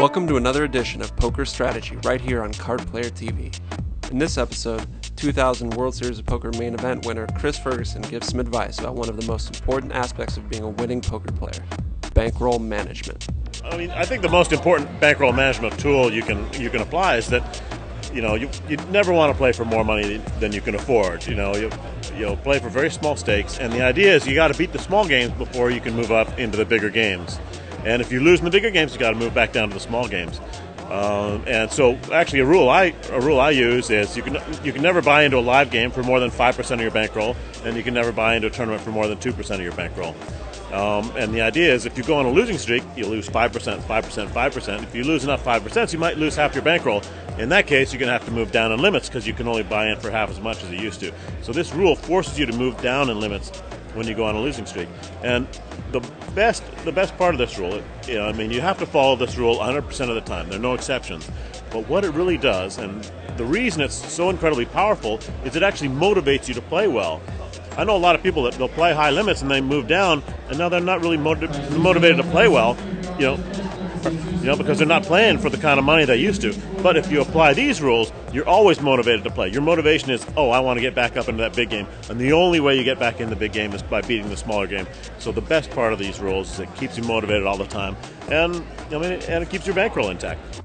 Welcome to another edition of Poker Strategy right here on Card Player TV. In this episode, 2000 World Series of Poker Main Event winner Chris Ferguson gives some advice about one of the most important aspects of being a winning poker player, bankroll management. I think the most important bankroll management tool you can apply is that you never want to play for more money than you can afford. You'll play for very small stakes, and the idea is you got to beat the small games before you can move up into the bigger games. And if you lose in the bigger games, you got to move back down to the small games. And so, actually, a rule I use is you can never buy into a live game for more than 5% of your bankroll, and you can never buy into a tournament for more than 2% of your bankroll. And the idea is if you go on a losing streak, you lose 5%, 5%, 5%. If you lose enough 5%, you might lose half your bankroll. In that case, you're going to have to move down in limits because you can only buy in for half as much as you used to. So this rule forces you to move down in limits when you go on a losing streak. And the best part of this rule, you have to follow this rule 100% of the time. There are no exceptions. But what it really does, and the reason it's so incredibly powerful, is it actually motivates you to play well. I know a lot of people that they'll play high limits and they move down, and now they're not really motivated to play well, because they're not playing for the kind of money they used to. But if you apply these rules, you're always motivated to play. Your motivation is, I want to get back up into that big game. And the only way you get back in the big game is by beating the smaller game. So the best part of these rules is it keeps you motivated all the time, and it keeps your bankroll intact.